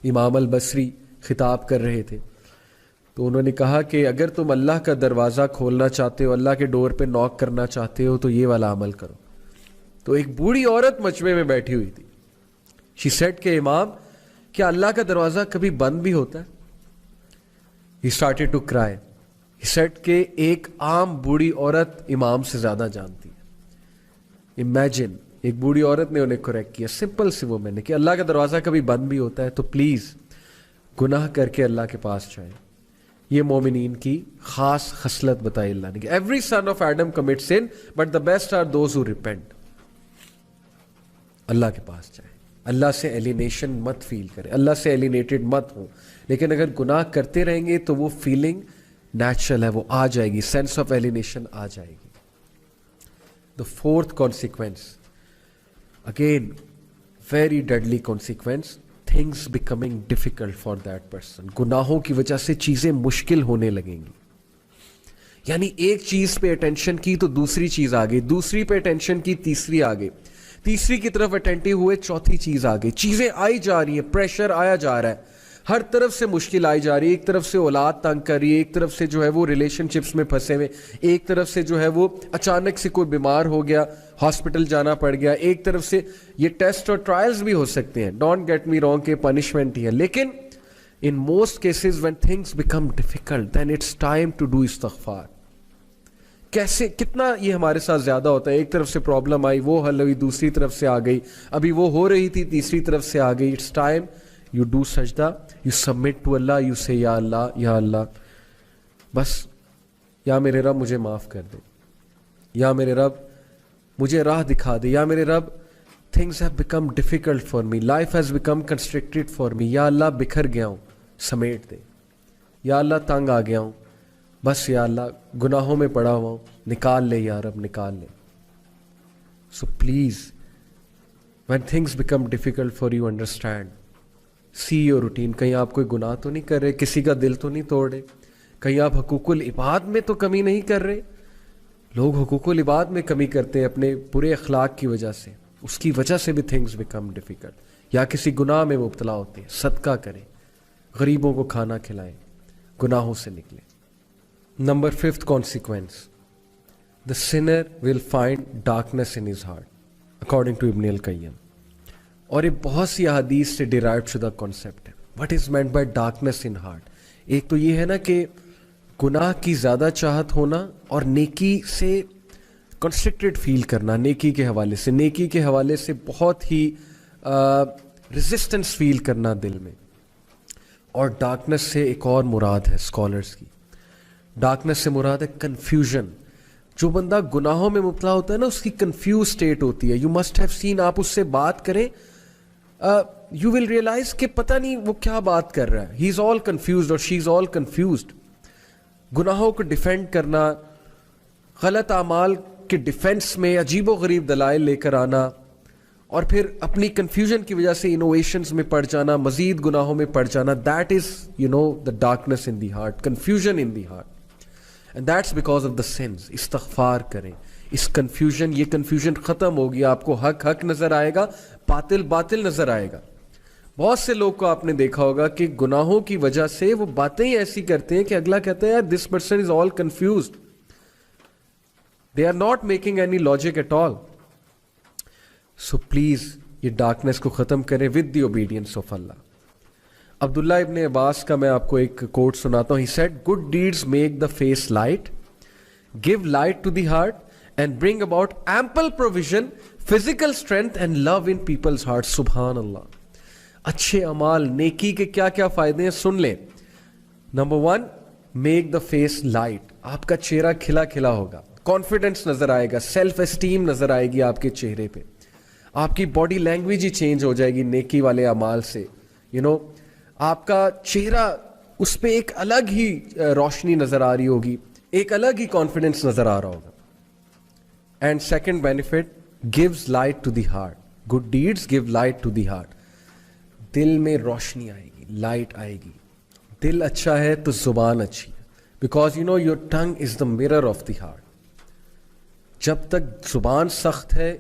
امام البصری خطاب کر رہے تھے تو انہوں نے کہا کہ اگر تم اللہ کا دروازہ کھولنا چاہتے ہو, اللہ کے ڈور پہ نوک کرنا چاہتے ہو تو یہ والا عمل کرو. تو ایک بوڑھی عورت مجمع میں بیٹھی ہوئی تھی. شی سیڈ کہ امام کیا اللہ کا دروازہ کبھی بند بھی ہوتا ہے؟ He started to cry. He said کہ ایک عام بوڑھی عورت امام سے زیادہ جانتی ہے. امیجن, ایک بوڑھی عورت نے انہیں کریکٹ کیا, سمپل سی وہ میں نے کہ اللہ کا دروازہ کبھی بند بھی ہوتا ہے تو پلیز گناہ کر کے اللہ کے پاس جائیں. یہ مومنین کی خاص خصلت بتائی اللہ نے کہ every son of Adam commit sin but the best are those who repent. اللہ کے پاس جائیں, اللہ سے ایلینیشن مت فیل کریں, اللہ سے ایلینیٹڈ مت ہو. لیکن اگر گناہ کرتے رہیں گے تو وہ فیلنگ نیچرل ہے, وہ آ جائے گی, سینس آف ایلینیشن آ جائے گی. The fourth consequence, again very deadly consequence, things becoming difficult for that person. گناہوں کی وجہ سے چیزیں مشکل ہونے لگیں گی. یعنی ایک چیز پہ اٹینشن کی تو دوسری چیز آ گئی, دوسری پہ اٹینشن کی تیسری آ گئی, تیسری کی طرف اٹینٹیو ہوئے چوتھی چیز آ گئی. چیزیں آئی جا رہی ہیں, پریشر آیا جا رہا ہے, ہر طرف سے مشکل آئی جا رہی ہے. ایک طرف سے اولاد تنگ کر رہی ہے, ایک طرف سے جو ہے وہ ریلیشن شپس میں پھنسے ہوئے, ایک طرف سے جو ہے وہ اچانک سے کوئی بیمار ہو گیا, ہاسپٹل جانا پڑ گیا, ایک طرف سے یہ ٹیسٹ اور ٹرائلز بھی ہو سکتے ہیں, ڈونٹ گیٹ می رانگ کہ پنشمنٹ ہی ہے. لیکن in most cases when things become difficult then it's time to do استغفار. کیسے کتنا یہ ہمارے ساتھ زیادہ ہوتا ہے, ایک طرف سے پرابلم آئی وہ حل ہوئی, دوسری طرف سے آ گئی, ابھی وہ ہو رہی تھی تیسری طرف سے آ گئی. اٹس ٹائم یو ڈو سجدہ, you submit to Allah, you say یا اللہ بس, یا میرے رب مجھے معاف کر دے, یا میرے رب مجھے راہ دکھا دے, یا میرے رب things have become difficult for me, life has become constructed for me, یا اللہ بکھر گیا ہوں سمیٹ دے, یا اللہ تنگ آ گیا ہوں بس, یا اللہ گناہوں میں پڑا ہوا ہوں نکال لے, یا رب نکال لے. So please when things become difficult for you understand, see your routine. کہیں آپ کوئی گناہ تو نہیں کر رہے, کسی کا دل تو نہیں توڑ رہے, کہیں آپ حقوق العباد میں تو کمی نہیں کر رہے. لوگ حقوق العباد میں کمی کرتے ہیں اپنے برے اخلاق کی وجہ سے, اس کی وجہ سے بھی تھنگس بیکم ڈیفیکلٹ. یا کسی گناہ میں مبتلا ہوتے ہیں, صدقہ کریں, غریبوں کو کھانا کھلائیں, گناہوں سے نکلیں. Number 5th consequence, the sinner will find darkness in his heart, according to Ibn al-Qayyim. اور یہ بہت سی احادیث سے ڈیرائیو شدہ کانسیپٹ ہے. What is meant by darkness in heart? ایک تو یہ ہے نا کہ گناہ کی زیادہ چاہت ہونا اور نیکی سے کنسٹرکٹڈ فیل کرنا, نیکی کے حوالے سے, نیکی کے حوالے سے بہت ہی ریزسٹنس فیل کرنا دل میں. اور ڈارکنس سے ایک اور مراد ہے اسکالرس کی, ڈارکنس سے مراد ہے کنفیوژن. جو بندہ گناہوں میں مبتلا ہوتا ہے نا, اس کی کنفیوز اسٹیٹ ہوتی ہے. یو مسٹ ہیو سین, آپ اس سے بات کریں, یو ول ریئلائز کہ پتہ نہیں وہ کیا بات کر رہا ہے. ہی از آل کنفیوزڈ اور شی از آل کنفیوزڈ. گناہوں کو ڈیفینڈ کرنا, غلط اعمال کے ڈیفینس میں عجیب و غریب دلائل لے کر آنا, اور پھر اپنی کنفیوژن کی وجہ سے انوویشنز میں پڑ جانا, مزید گناہوں میں پڑ جانا. That is the darkness in the heart, confusion in the heart. And that's because of the sins. استغفار کریں. اس کنفیوژن, یہ کنفیوژن ختم ہوگی, آپ کو حق حق نظر آئے گا, باطل باطل نظر آئے گا. بہت سے لوگ کو آپ نے دیکھا ہوگا کہ گناہوں کی وجہ سے وہ باتیں ہی ایسی کرتے ہیں کہ اگلا کہتا ہے یار this person is all confused, they are not making any logic at all. So please یہ ڈارکنیس کو ختم کریں with the obedience of Allah. Abdullah ibn Abbas کا میں آپ کو ایک کوٹ سناتا ہوں. He said good deeds make the face light, give light to the heart and bring about ample provision, physical strength and love in people's heart. سبحان اللہ. اچھے اعمال, نیکی کے کیا کیا فائدے ہیں سن لیں. Number 1, make the face light. آپ کا چہرہ کھلا کھلا ہوگا, کانفیڈنس نظر آئے گا, سیلف اسٹیم نظر آئے گی آپ کے چہرے پہ, آپ کی باڈی لینگویج ہی چینج ہو جائے گی نیکی والے اعمال سے. آپ کا چہرہ, اس پہ ایک الگ ہی روشنی نظر آ رہی ہوگی, ایک الگ ہی کانفیڈنس نظر آ رہا ہوگا. And second benefit, gives light to the heart. Good deeds give light to the heart. دل میں روشنی آئے گی, لائٹ آئے گی. دل اچھا ہے تو زبان اچھی ہے, because your tongue is the mirror of the heart. جب تک زبان سخت ہے,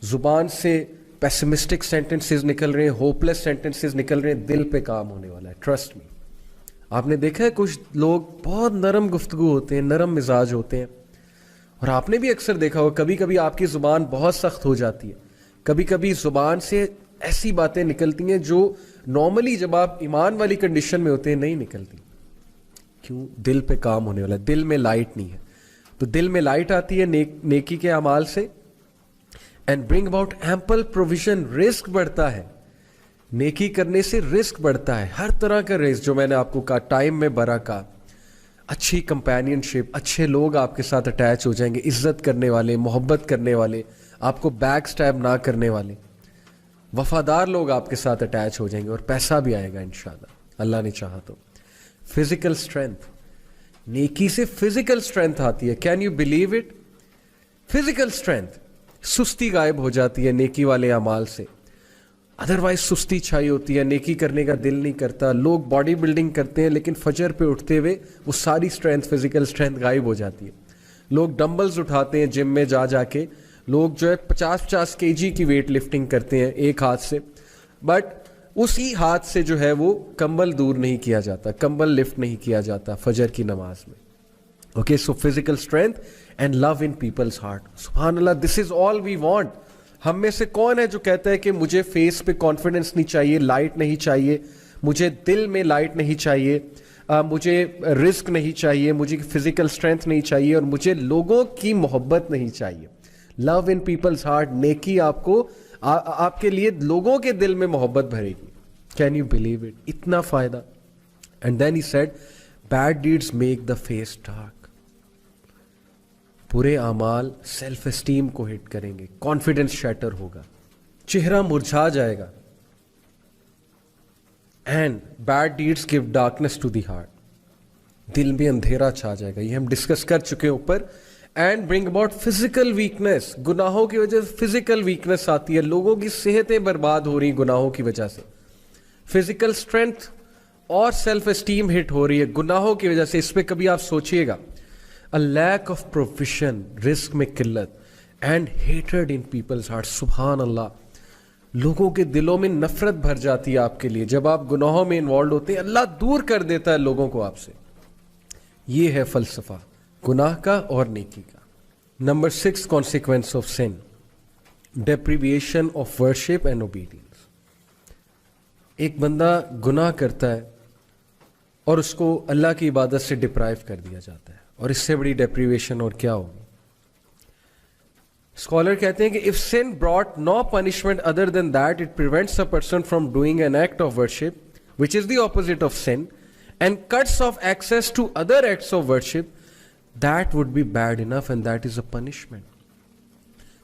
زبان سے پیسمسٹک سینٹنسز نکل رہے ہیں, ہوپ لیس سینٹنسز نکل رہے ہیں, دل پہ کام ہونے والا ہے, ٹرسٹ می. آپ نے دیکھا ہے کچھ لوگ بہت نرم گفتگو ہوتے ہیں, نرم مزاج ہوتے ہیں, اور آپ نے بھی اکثر دیکھا ہو کبھی کبھی آپ کی زبان بہت سخت ہو جاتی ہے, کبھی کبھی زبان سے ایسی باتیں نکلتی ہیں جو نارملی جب آپ ایمان والی کنڈیشن میں ہوتے ہیں نہیں نکلتی. کیوں؟ دل پہ کام ہونے والا ہے, دل میں لائٹ نہیں ہے. تو دل میں لائٹ آتی ہے نیکی کے اعمال سے. And bring about ample provision, رزق بڑھتا ہے. نیکی کرنے سے رزق بڑھتا ہے, ہر طرح کا رزق, جو میں نے آپ کو کہا, ٹائم میں برکت, اچھی کمپینین شپ, اچھے لوگ آپ کے ساتھ اٹیچ ہو جائیں گے, عزت کرنے والے, محبت کرنے والے, آپ کو بیک سٹیپ نہ کرنے والے, وفادار لوگ آپ کے ساتھ اٹیچ ہو جائیں گے, اور پیسہ بھی آئے گا انشاءاللہ, اللہ نے چاہا تو. فزیکل اسٹرینتھ, نیکی سے فزیکل اسٹرینتھ آتی ہے. Can you believe it? Physical strength, سستی غائب ہو جاتی ہے نیکی والے اعمال سے. ادروائز سستی چھائی ہوتی ہے, نیکی کرنے کا دل نہیں کرتا. لوگ باڈی بلڈنگ کرتے ہیں لیکن فجر پہ اٹھتے ہوئے وہ ساری اسٹرینتھ, فزیکل اسٹرینتھ غائب ہو جاتی ہے. لوگ ڈمبلز اٹھاتے ہیں جم میں جا کے, لوگ جو ہے 50 kg کی ویٹ لفٹنگ کرتے ہیں ایک ہاتھ سے, بٹ اسی ہاتھ سے جو ہے وہ کمبل دور نہیں کیا جاتا, کمبل لفٹ نہیں کیا جاتا فجر کی نماز میں. Okay, so physical strength and love in people's heart. سبحان اللہ, دس از آل وی وانٹ. ہم میں سے کون ہے جو کہتا ہے کہ مجھے فیس پہ کانفیڈنس نہیں چاہیے, لائٹ نہیں چاہیے, مجھے دل میں لائٹ نہیں چاہیے, مجھے رزق نہیں چاہیے, مجھے فزیکل اسٹرینتھ نہیں چاہیے, اور مجھے لوگوں کی محبت نہیں چاہیے. لو ان پیپلز ہارٹ, نیکی آپ کو آپ کے لیے لوگوں کے دل میں محبت بھرے گی. Can you believe it? اتنا فائدہ. And then he said bad deeds make the face dark. برے اعمال سیلف اسٹیم کو ہٹ کریں گے, کانفیڈنس شیٹر ہوگا, چہرہ مرجھا جائے گا. And bad deeds give darkness to the heart, دل میں اندھیرا چھا جائے گا. یہ ہم ڈسکس کر چکے اوپر. And bring about physical weakness, گناہوں کی وجہ سے فزیکل ویکنیس آتی ہے, لوگوں کی صحتیں برباد ہو رہی ہیں گناہوں کی وجہ سے. فزیکل اسٹرینتھ اور سیلف اسٹیم ہٹ ہو رہی ہے گناہوں کی وجہ سے. اس پہ کبھی آپ سوچئے گا. A lack of provision, رزق میں قلت, and hatred in people's hearts. سبحان اللہ, لوگوں کے دلوں میں نفرت بھر جاتی ہے آپ کے لیے جب آپ گناہوں میں انوالوڈ ہوتے ہیں. اللہ دور کر دیتا ہے لوگوں کو آپ سے. یہ ہے فلسفہ گناہ کا اور نیکی کا. Number 6, consequence of sin, deprivation of worship and obedience. ایک بندہ گناہ کرتا ہے اور اس کو اللہ کی عبادت سے ڈپرائیو کر دیا جاتا ہے, اور اس سے بڑی ڈیپریویشن اور کیا ہوگی. اسکالر کہتے ہیں کہ if sin brought no punishment other than that, it prevents a person from doing an act of worship which is the opposite of sin and cuts off access to other acts of worship, that would be bad enough and that is a punishment.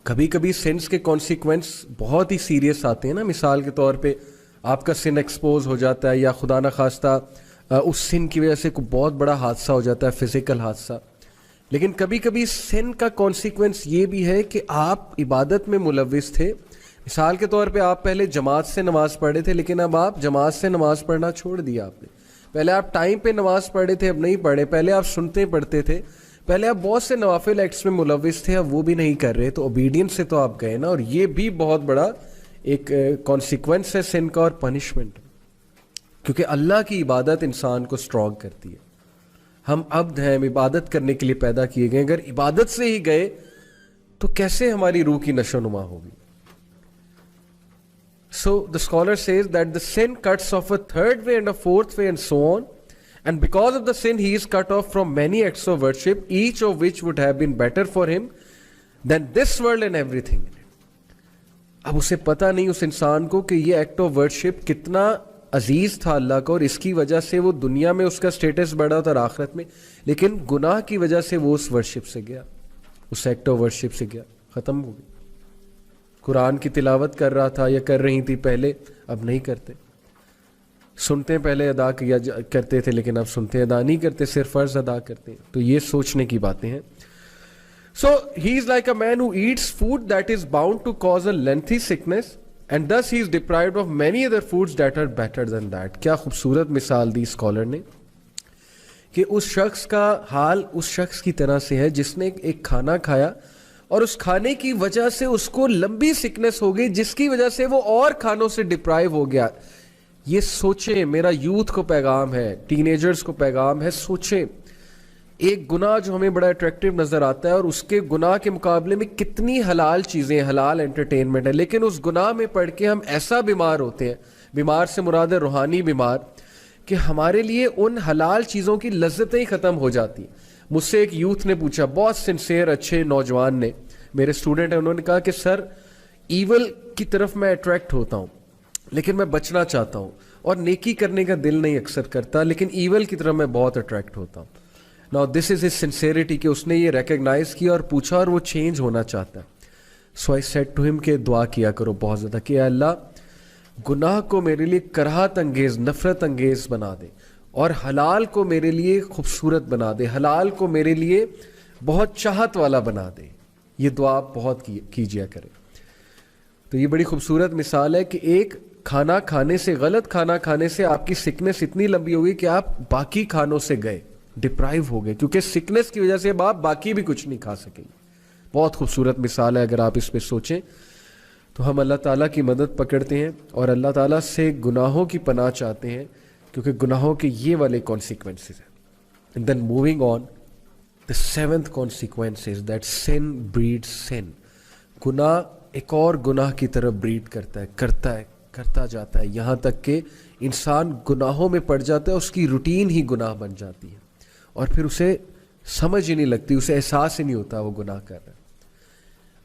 کبھی کبھی since کے consequence بہت ہی serious آتے ہیں نا. مثال کے طور پہ آپ کا سن ایکسپوز ہو جاتا ہے, یا خدا نخواستہ اس سن کی وجہ سے کوئی بہت بڑا حادثہ ہو جاتا ہے, فزیکل حادثہ. لیکن کبھی کبھی سن کا کانسیکوینس یہ بھی ہے کہ آپ عبادت میں ملوث تھے. مثال کے طور پہ آپ پہلے جماعت سے نماز پڑھے تھے, لیکن اب آپ جماعت سے نماز پڑھنا چھوڑ دیا آپ نے. پہلے آپ ٹائم پہ نماز پڑھے تھے, اب نہیں پڑھے. پہلے آپ سنتے پڑھتے تھے, پہلے آپ بہت سے نوافل ایکٹس میں ملوث تھے, اب وہ بھی نہیں کر رہے. تو اوبیڈینس سے تو آپ گئے نا, اور یہ بھی بہت بڑا ایک کانسیکوینس ہے سن کا اور پنشمنٹ, کیونکہ اللہ کی عبادت انسان کو اسٹرانگ کرتی ہے. ہم عبد ہیں, ہم عبادت کرنے کے لیے پیدا کیے گئے. اگر عبادت سے ہی گئے تو کیسے ہماری روح کی نشو نما ہوگی. سو the scholar says that the sin cuts off a third way and a fourth way and so on, and because of the sin he is cut off from many acts of worship, each of which would have been better for him than this world and everything in it. اب اسے پتہ نہیں اس انسان کو کہ یہ act of worship کتنا عزیز تھا اللہ کا, اور اس کی وجہ سے وہ دنیا میں اس کا سٹیٹس بڑھا تھا اور آخرت میں, لیکن گناہ کی وجہ سے وہ اس ورشپ سے گیا, اس ایکٹ آف ورشپ سے گیا, ختم ہو گئی. قرآن کی تلاوت کر رہا تھا یا کر رہی تھی پہلے, اب نہیں کرتے. سنتے پہلے ادا کیا کرتے تھے, لیکن اب سنتے ادا نہیں کرتے, صرف فرض ادا کرتے ہیں. تو یہ سوچنے کی باتیں ہیں. So he is like a man who eats food that is bound to cause a lengthy sickness, and thus he is deprived of many other foods that are better than that. کیا خوبصورت مثال دی scholar نے کہ اس شخص کا حال اس شخص کی طرح سے ہے جس نے ایک کھانا کھایا اور اس کھانے کی وجہ سے اس کو لمبی سکنس ہو گئی جس کی وجہ سے وہ اور کھانوں سے ڈپرائیو ہو گیا. یہ سوچیں, میرا یوتھ کو پیغام ہے, ٹین ایجرز کو پیغام ہے, سوچیں ایک گناہ جو ہمیں بڑا اٹریکٹیو نظر آتا ہے اور اس کے گناہ کے مقابلے میں کتنی حلال چیزیں, حلال انٹرٹینمنٹ ہے, لیکن اس گناہ میں پڑھ کے ہم ایسا بیمار ہوتے ہیں, بیمار سے مراد ہے روحانی بیمار, کہ ہمارے لیے ان حلال چیزوں کی لذتیں ہی ختم ہو جاتی ہیں. مجھ سے ایک یوتھ نے پوچھا, بہت سنسیئر اچھے نوجوان نے, میرے اسٹوڈنٹ ہیں, انہوں نے کہا کہ سر ایول کی طرف میں اٹریکٹ ہوتا ہوں لیکن میں بچنا چاہتا ہوں, اور نیکی کرنے کا دل نہیں اکثر کرتا, لیکن ایول کی طرف میں بہت اٹریکٹ ہوتا ہوں. Now this is his sincerity کہ اس نے یہ ریکگنائز کیا اور پوچھا اور وہ چینج ہونا چاہتا ہے. So I said to him کہ دعا کیا کرو بہت زیادہ کہ اے اللہ گناہ کو میرے لیے کراہت انگیز, نفرت انگیز بنا دے, اور حلال کو میرے لیے خوبصورت بنا دے, حلال کو میرے لیے بہت چاہت والا بنا دے. یہ دعا آپ بہت کیجیا کریں. تو یہ بڑی خوبصورت مثال ہے کہ ایک کھانا کھانے سے, غلط کھانا کھانے سے آپ کی سکنس اتنی لمبی ہوگی کہ آپ باقی کھانوں سے گئے, ڈپرائیو ہو گئے, کیونکہ سکنس کی وجہ سے اب آپ باقی بھی کچھ نہیں کھا سکیں. بہت خوبصورت مثال ہے, اگر آپ اس پہ سوچیں تو ہم اللہ تعالیٰ کی مدد پکڑتے ہیں اور اللہ تعالیٰ سے گناہوں کی پناہ چاہتے ہیں, کیونکہ گناہوں کے یہ والے کانسیکوینسز ہیں. And then moving on, the seventh consequence is that sin breeds sin. گناہ ایک اور گناہ کی طرف بریڈ کرتا جاتا ہے, یہاں تک کہ انسان گناہوں میں پڑ جاتا ہے, اس کی روٹین ہی گناہ بن جاتی ہے, اور پھر اسے سمجھ ہی نہیں لگتی, اسے احساس ہی نہیں ہوتا وہ گناہ کر رہا ہے.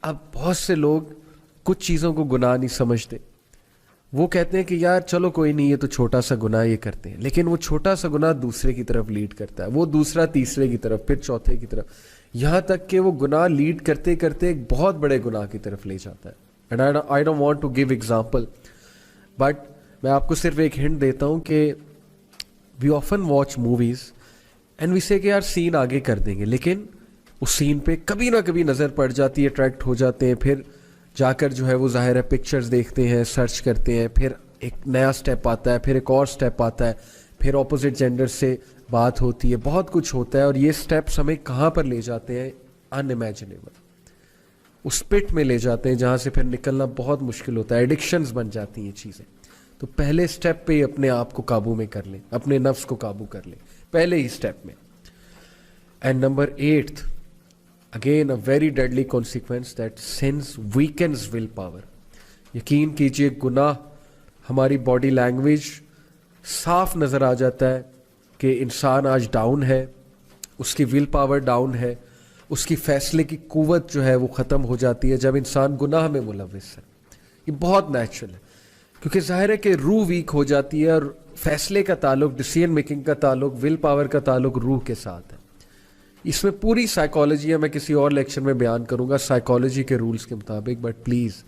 اب بہت سے لوگ کچھ چیزوں کو گناہ نہیں سمجھتے, وہ کہتے ہیں کہ یار چلو کوئی نہیں, یہ تو چھوٹا سا گناہ یہ کرتے ہیں, لیکن وہ چھوٹا سا گناہ دوسرے کی طرف لیڈ کرتا ہے, وہ دوسرا تیسرے کی طرف, پھر چوتھے کی طرف, یہاں تک کہ وہ گناہ لیڈ کرتے کرتے ایک بہت بڑے گناہ کی طرف لے جاتا ہے. And I don't want to give example, but میں آپ کو صرف ایک ہنٹ دیتا ہوں کہ we often watch movies and we say کہ یار سین آگے کر دیں گے, لیکن اس سین پہ کبھی نہ کبھی نظر پڑ جاتی ہے, اٹریکٹ ہو جاتے ہیں, پھر جا کر جو ہے وہ ظاہر ہے پکچرز دیکھتے ہیں, سرچ کرتے ہیں, پھر ایک نیا سٹیپ آتا ہے, پھر ایک اور سٹیپ آتا ہے, پھر اپوزٹ جینڈر سے بات ہوتی ہے, بہت کچھ ہوتا ہے, اور یہ سٹیپس ہمیں کہاں پر لے جاتے ہیں, ان امیجنیبل, اس پٹ میں لے جاتے ہیں جہاں سے پھر نکلنا بہت مشکل ہوتا ہے, ایڈکشنز بن جاتی ہیں چیزیں. تو پہلے سٹیپ پہ ہی اپنے آپ کو قابو میں کر لیں, اپنے نفس کو قابو کر لیں پہلے ہی سٹیپ میں. And number 8, again a very deadly consequence, that sins weakens will power. یقین کیجئے گناہ ہماری باڈی لینگویج صاف نظر آ جاتا ہے کہ انسان آج ڈاؤن ہے, اس کی ول پاور ڈاؤن ہے, اس کی فیصلے کی قوت جو ہے وہ ختم ہو جاتی ہے جب انسان گناہ میں ملوث ہے. یہ بہت نیچرل ہے, کیونکہ ظاہر ہے کہ روح ویک ہو جاتی ہے, اور فیصلے کا تعلق, ڈیسیژن میکنگ کا تعلق, ول پاور کا تعلق روح کے ساتھ ہے. اس میں پوری سائیکالوجی ہے, میں کسی اور لیکچر میں بیان کروں گا سائیکالوجی کے رولز کے مطابق, بٹ پلیز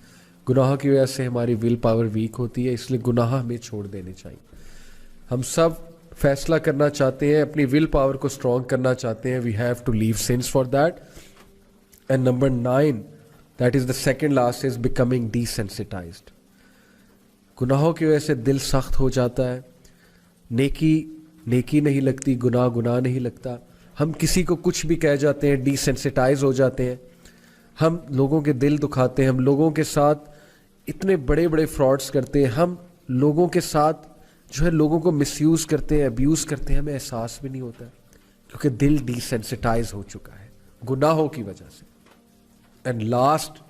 گناہوں کی وجہ سے ہماری ول پاور ویک ہوتی ہے, اس لیے گناہ ہمیں چھوڑ دینے چاہیے. ہم سب فیصلہ کرنا چاہتے ہیں, اپنی ول پاور کو اسٹرانگ کرنا چاہتے ہیں, we have to leave sins for that. And number 9, that is the second last, is becoming desensitized. گناہوں کی وجہ سے دل سخت ہو جاتا ہے, نیکی نہیں لگتی, گناہ نہیں لگتا, ہم کسی کو کچھ بھی کہہ جاتے ہیں, ڈی سینسٹائز ہو جاتے ہیں, ہم لوگوں کے دل دکھاتے ہیں, ہم لوگوں کے ساتھ اتنے بڑے بڑے فراڈس کرتے ہیں, ہم لوگوں کے ساتھ جو ہے لوگوں کو مس یوز کرتے ہیں, ابیوز کرتے ہیں, ہمیں احساس بھی نہیں ہوتا کیونکہ دل ڈی سینسٹائز ہو چکا ہے گناہوں کی وجہ سے. And last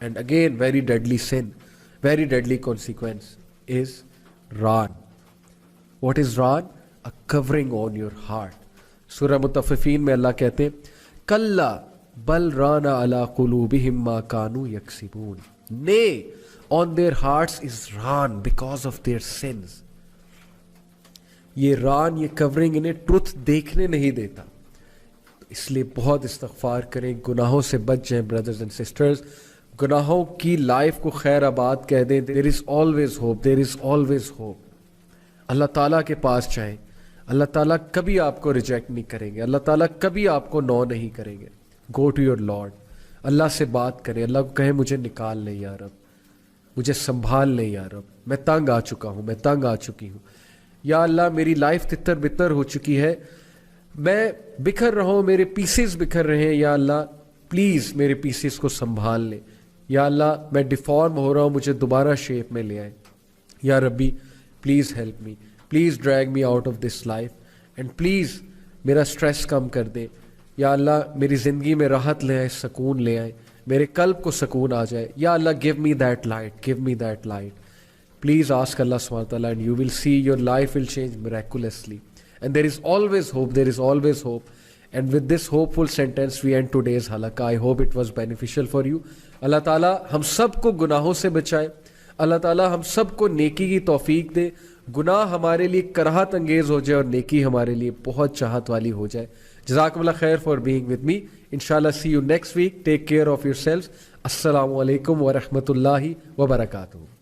and again very deadly sin, very deadly consequence is ران. واٹ از ران؟ a covering on your heart. سورہ مطففین میں اللہ کہتے ہیں کلا بل رانا علی قلوبہم ما کانوا یکسبون. Nay, on their hearts is raan because of their sins. یہ ران, یہ کورنگ انہیں ٹروتھ دیکھنے نہیں دیتا, اس لیے بہت استغفار کریں, گناہوں سے بچ جائیں بردرز اینڈ سسٹرز, گناہوں کی لائف کو خیر آباد کہہ دیں. There is always hope, there is always hope. اللہ تعالیٰ کے پاس جائیں, اللہ تعالیٰ کبھی آپ کو ریجیکٹ نہیں کریں گے, اللہ تعالیٰ کبھی آپ کو نو نہیں کریں گے. گو ٹو یور لارڈ, اللہ سے بات کریں, اللہ کو کہیں مجھے نکال لے یا رب, مجھے سنبھال لے یا رب, میں تنگ آ چکا ہوں, میں تنگ آ چکی ہوں, یا اللہ میری لائف تتر بتر ہو چکی ہے, میں بکھر رہا ہوں, میرے پیسز بکھر رہے ہیں, یا اللہ پلیز میرے پیسز کو سنبھال لیں. یا اللہ میں ڈیفارم ہو رہا ہوں, مجھے دوبارہ شیپ میں لے آئیں. یا ربی please help me, please drag me out of this life, and please میرا اسٹریس کم کر دے. یا اللہ میری زندگی میں راحت لے آئے, سکون لے آئے, میرے قلب کو سکون آ جائے. یا اللہ give me that light, give me that light. Please ask Allah subhanahu wa ta'ala and you will see your life will change miraculously. And there is always hope, there is always hope. And with this hopeful sentence we end today's halaqah. I hope it was beneficial for you. اللہ تعالیٰ ہم سب کو گناہوں سے بچائے, اللہ تعالیٰ ہم سب کو نیکی کی توفیق دے, گناہ ہمارے لیے کراہت انگیز ہو جائے اور نیکی ہمارے لیے بہت چاہت والی ہو جائے. جزاکم اللہ خیر for being with me. Inshallah see you next week. Take care of yourselves. السلام علیکم ورحمۃ اللہ وبرکاتہ.